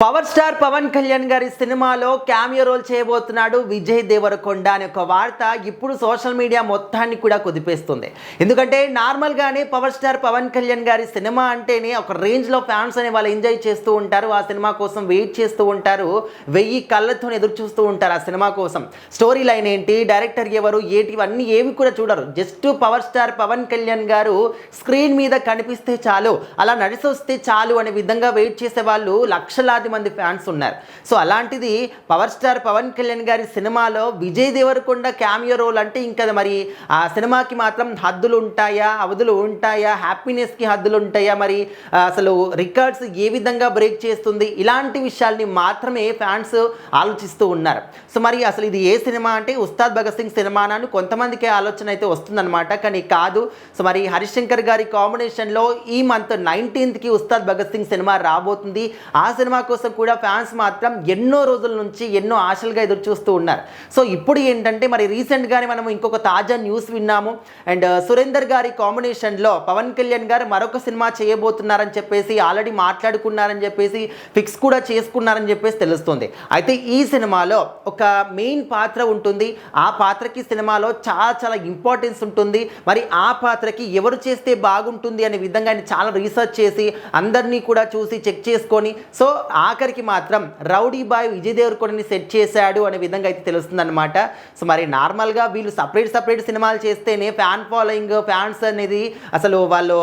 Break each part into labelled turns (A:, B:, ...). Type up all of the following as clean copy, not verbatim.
A: Power star Pawan Kalyan గారి సినిమాలో cameo role చేయబోతున్నాడు విజయ్ దేవరకొండ అనే ఒక వార్త ఇప్పుడు సోషల్ మీడియా మొత్తాన్ని కూడా కుదిపేస్తుంది. ఎందుకంటే నార్మల్గానే పవర్ స్టార్ పవన్ కళ్యాణ్ గారి సినిమా అంటేనే ఒక రేంజ్లో ఫ్యాన్స్ అనే వాళ్ళు ఎంజాయ్ చేస్తూ ఉంటారు, ఆ సినిమా కోసం వెయిట్ చేస్తూ ఉంటారు, 1000 కళ్ళతో ఎదురు చూస్తూ ఉంటారు ఆ సినిమా కోసం. స్టోరీ లైన్ ఏంటి, డైరెక్టర్ ఎవరు, ఏటివన్నీ ఏవి కూడా చూడరు. Just power star Pawan Kalyan garu screen మీద కనిపిస్తే చాలు, అలా నడిసొస్తే చాలు అనే విధంగా వెయిట్ చేసే వాళ్ళు లక్షలాది మంది ఫ్యాన్స్ ఉన్నారు. సో అలాంటిది పవర్ స్టార్ పవన్ కళ్యాణ్ గారి సినిమాలో విజయ్ దేవరకొండ క్యామియో రోల్ అంటే ఇంకా మరి ఆ సినిమాకి మాత్రం హద్దులు ఉంటాయా, అవధులు ఉంటాయా, హ్యాపీనెస్కి హద్దులు ఉంటాయా, మరి అసలు రికార్డ్స్ ఏ విధంగా బ్రేక్ చేస్తుంది, ఇలాంటి విషయాల్ని మాత్రమే ఫ్యాన్స్ ఆలోచిస్తూ ఉన్నారు. సో మరి అసలు ఇది ఏ సినిమా అంటే ఉస్తాద్ భగత్ సింగ్ సినిమానా అని కొంతమందికి ఆలోచన అయితే వస్తుందన్నమాట, కానీ కాదు. సో మరి హరిశంకర్ గారి కాంబినేషన్లో ఈ month 19th Ustaad Bhagat Singh cinema రాబోతుంది. ఆ సినిమా కోసం కూడా ఫ్యాన్స్ మాత్రం ఎన్నో రోజుల నుంచి ఎన్నో ఆశలుగా ఎదురు చూస్తూ ఉన్నారు. సో ఇప్పుడు ఏంటంటే మరి రీసెంట్గానే మనం ఇంకొక తాజా న్యూస్ విన్నాము. అండ్ సురేందర్ గారి కాంబినేషన్లో పవన్ కళ్యాణ్ గారు మరొక సినిమా చేయబోతున్నారని చెప్పేసి ఆల్రెడీ మాట్లాడుకున్నారని చెప్పేసి ఫిక్స్ కూడా చేసుకున్నారని చెప్పేసి తెలుస్తుంది. అయితే ఈ సినిమాలో ఒక మెయిన్ పాత్ర ఉంటుంది. ఆ పాత్రకి సినిమాలో చాలా చాలా ఇంపార్టెన్స్ ఉంటుంది. మరి ఆ పాత్రకి ఎవరు చేస్తే బాగుంటుంది అనే విధంగా ఆయన చాలా రీసెర్చ్ చేసి అందరినీ కూడా చూసి చెక్ చేసుకొని సో ఆఖరికి మాత్రం రౌడీ బాయ్ విజయ్ దేవరకొండని సెట్ చేశాడు అనే విధంగా అయితే తెలుస్తుందన్నమాట. సో మరి నార్మల్గా వీళ్ళు సపరేట్ సినిమాలు చేస్తేనే ఫ్యాన్ ఫాలోయింగ్, ఫ్యాన్స్ అనేది అసలు వాళ్ళు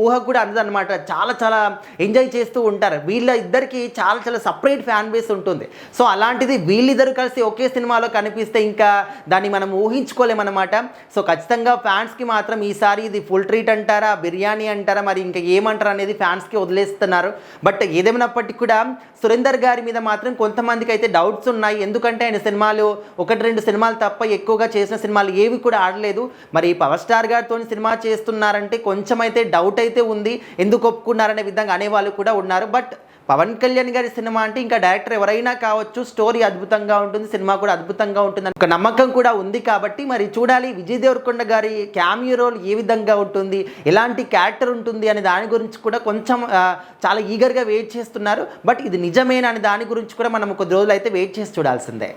A: ఊహకు కూడా అందదన్నమాట. చాలా చాలా ఎంజాయ్ చేస్తూ ఉంటారు. వీళ్ళ ఇద్దరికి చాలా చాలా సపరేట్ ఫ్యాన్ బేస్ ఉంటుంది. సో అలాంటిది వీళ్ళిద్దరు కలిసి ఒకే సినిమాలో కనిపిస్తే ఇంకా దాన్ని మనం ఊహించుకోలేమన్నమాట. సో ఖచ్చితంగా ఫ్యాన్స్కి మాత్రం ఈసారి ఇది ఫుల్ ట్రీట్ అంటారా, బిర్యానీ అంటారా, మరి ఇంకా ఏమంటారు అనేది ఫ్యాన్స్కి వదిలేస్తున్నారు. బట్ ఏదేమైనప్పటికీ కూడా సురేందర్ గారి మీద మాత్రం కొంతమందికి అయితే డౌట్స్ ఉన్నాయి. ఎందుకంటే ఆయన సినిమాలు 1-2 సినిమాలు తప్ప ఎక్కువగా చేసిన సినిమాలు ఏవి కూడా ఆడలేదు. మరి పవర్ స్టార్ గారితో సినిమా చేస్తున్నారంటే కొంచెం అయితే డౌట్ అయితే ఉంది, ఎందుకు ఒప్పుకున్నారనే విధంగా అనేవాళ్ళు కూడా ఉన్నారు. బట్ పవన్ కళ్యాణ్ గారి సినిమా అంటే ఇంకా డైరెక్టర్ ఎవరైనా కావచ్చు, స్టోరీ అద్భుతంగా ఉంటుంది, సినిమా కూడా అద్భుతంగా ఉంటుంది ఒక నమ్మకం కూడా ఉంది. కాబట్టి మరి చూడాలి విజయ్ దేవరకొండ గారి క్యామియో రోల్ ఏ విధంగా ఉంటుంది, ఎలాంటి క్యారెక్టర్ ఉంటుంది అనే దాని గురించి కూడా కొంచెం చాలా ఈగర్గా వెయిట్ చేస్తున్నారు. బట్ ఇది నిజమేనా అనే దాని గురించి కూడా మనం కొద్ది రోజులు అయితే వెయిట్ చేసి చూడాల్సిందే.